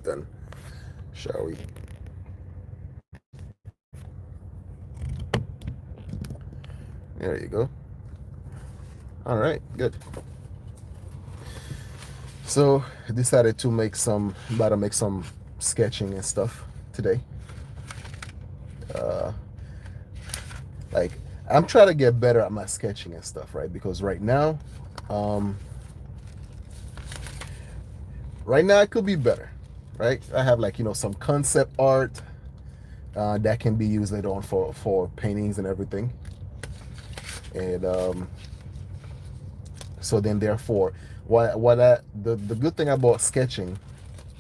Then, shall we? There you go. All right, good. So I decided to about to make some sketching and stuff today. Uh, like I'm trying to get better at my sketching and stuff, right? Because um, right now it could be better, right? I have like some concept art that can be used later on for paintings and everything, and so then therefore, the good thing about sketching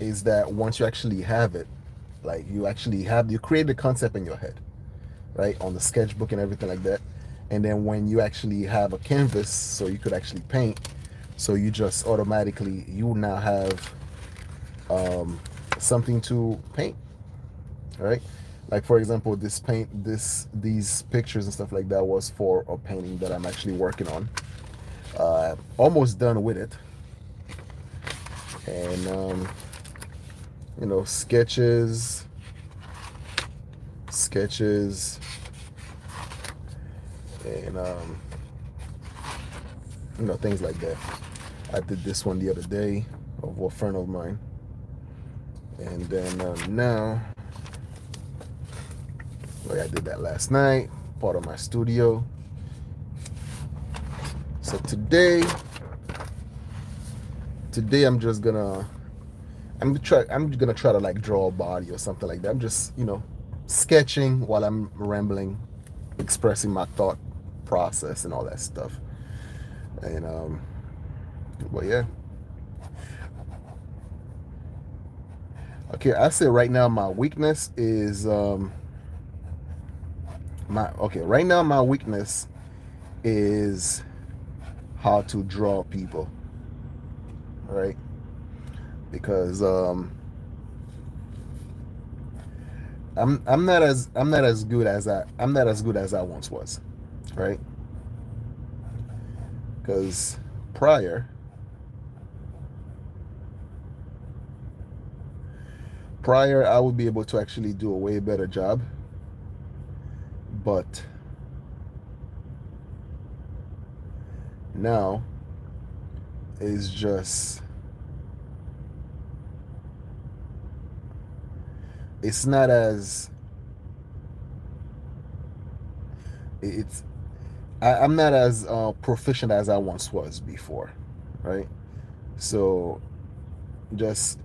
is that once you actually have it, like you create the concept in your head, right, on the sketchbook and everything like that, and then when you actually have a canvas, so you could actually paint, so you just automatically you now have something to paint, right? Like for example, these pictures and stuff like that was for a painting that I'm actually working on. Almost done with it, and sketches, and things like that. I did this one the other day of a friend of mine, and then now, like I did that last night, part of my studio. So today I'm gonna try to like draw a body or something like that. I'm just sketching while I'm rambling, expressing my thought process and all that stuff. And but yeah. Okay, I say right now my weakness is right now my weakness is how to draw people, right? Because I'm not as good as I once was, right? Because prior prior I would be able to actually do a way better job, but now is just it's not as it's I'm not as proficient as I once was before, right? So just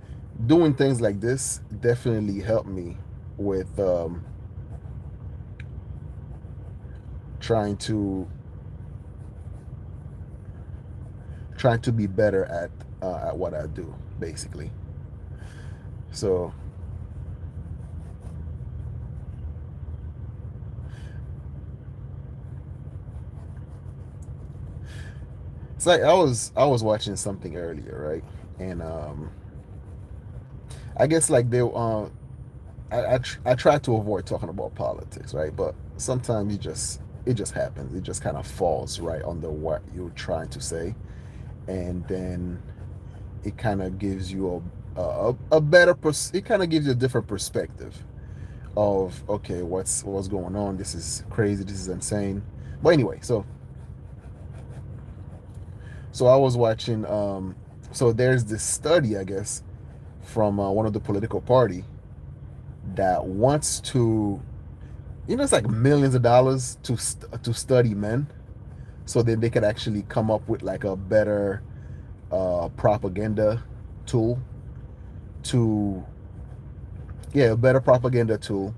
doing things like this definitely helped me with trying to trying to be better at what I do, basically. So it's like I was watching something earlier, right? And I guess like I try to avoid talking about politics, right? But sometimes it just happens. It just kind of falls right under what you're trying to say, and then it kind of gives you a better it kind of gives you a different perspective of okay, what's going on. This is crazy. This is insane. But anyway, so I was watching. So there's this study, I guess, from one of the political party that wants to, it's like millions of dollars to study men, so that they could actually come up with like a better propaganda tool to, yeah, a better propaganda tool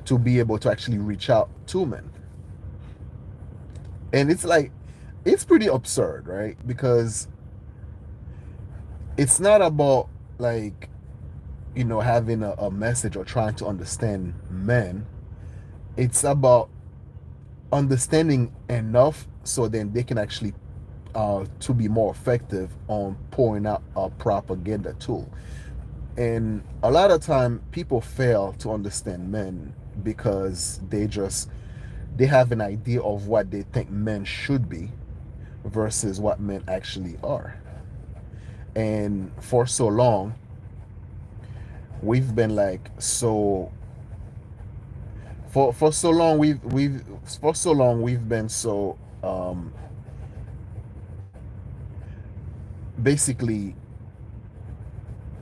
to be able to actually reach out to men. And it's like it's pretty absurd, right? Because it's not about like having a message or trying to understand men. It's about understanding enough so then they can actually to be more effective on pouring out a propaganda tool. And a lot of time people fail to understand men because they have an idea of what they think men should be versus what men actually are. And for so long we've been like so for so long we've for so long we've been so basically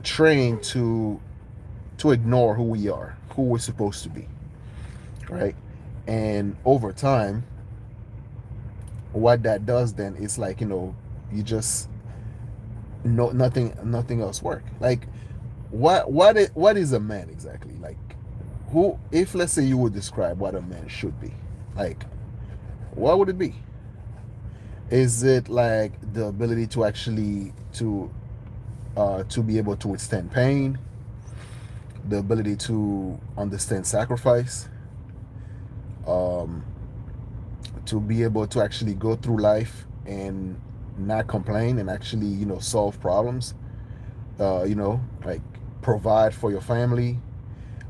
trained to ignore who we are, who we're supposed to be, right? And over time, what that does then is like, you just no nothing else work. Like what is a man exactly? Like who, if let's say you would describe what a man should be, like what would it be? Is it like the ability to actually to be able to withstand pain, the ability to understand sacrifice, um, to be able to actually go through life and not complain and actually solve problems, like provide for your family?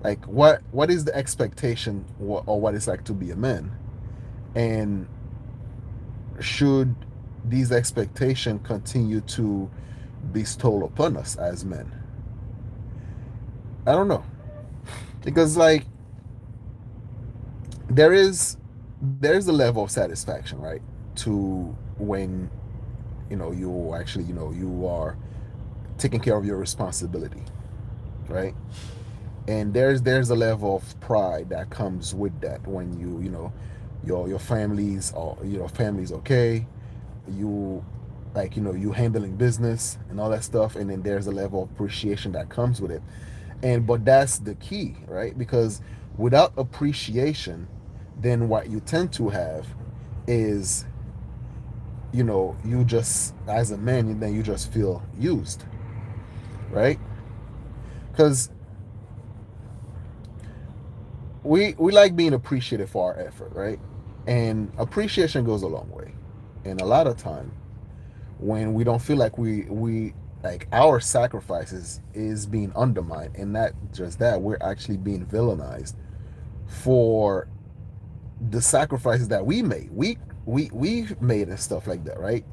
Like what is the expectation, or what it's like to be a man? And should these expectations continue to be bestowed upon us as men? I don't know, because like there is a level of satisfaction, right, to when you actually you are taking care of your responsibility, right? And there's a level of pride that comes with that when your family's okay, you like you handling business and all that stuff, and then there's a level of appreciation that comes with it. And but that's the key, right? Because without appreciation, then what you tend to have is you just, as a man, then you just feel used, right? Because we like being appreciated for our effort, right? And appreciation goes a long way. And a lot of time when we don't feel like we like our sacrifices is being undermined, and not just that, we're actually being villainized for the sacrifices that we made. We made and stuff like that, right?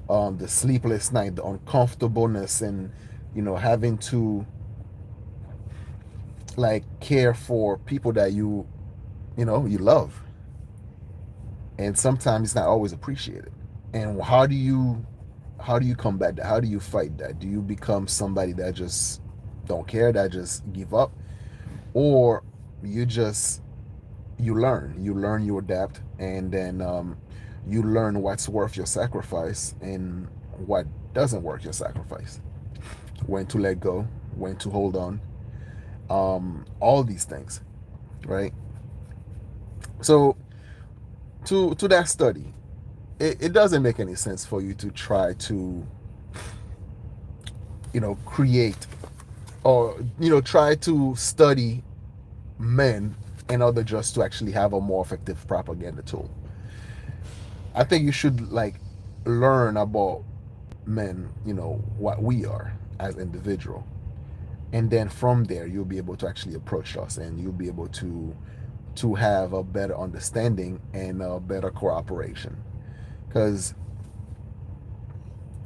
The sleepless night, the uncomfortableness, and having to like care for people that you love, and sometimes it's not always appreciated. And how do you combat that? How do you fight that? Do you become somebody that just don't care, that just give up, or you just you learn, you adapt, and then you learn what's worth your sacrifice and what doesn't worth your sacrifice, when to let go, when to hold on, all these things, right? So to that study, it doesn't make any sense for you to try to create, or try to study men in order just to actually have a more effective propaganda tool. I think you should like learn about men, what we are as individual, and then from there you'll be able to actually approach us, and you'll be able to have a better understanding and a better cooperation. Because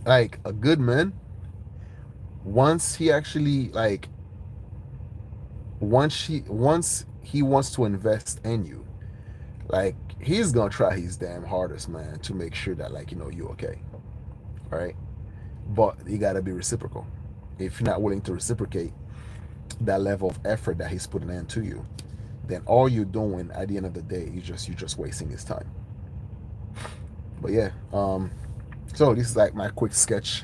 like a good man, once he actually like once he wants to invest in you, like he's gonna try his damn hardest, man, to make sure that like you're okay, right? But you gotta be reciprocal. If you're not willing to reciprocate that level of effort that he's putting into you, then all you're doing at the end of the day, you're just wasting his time. But yeah, so this is like my quick sketch.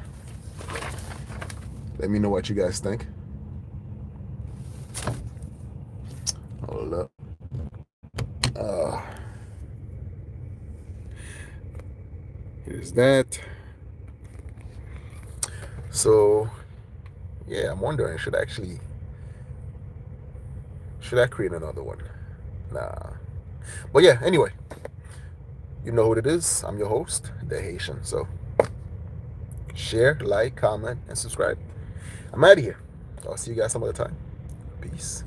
Let me know what you guys think. Hold up. Uh, Here's that. So yeah, I'm wondering, should I create another one? Nah. But yeah, anyway, you know what it is. I'm your host, The Haitian. So share, like, comment, and subscribe. I'm out of here. I'll see you guys some other time. Peace.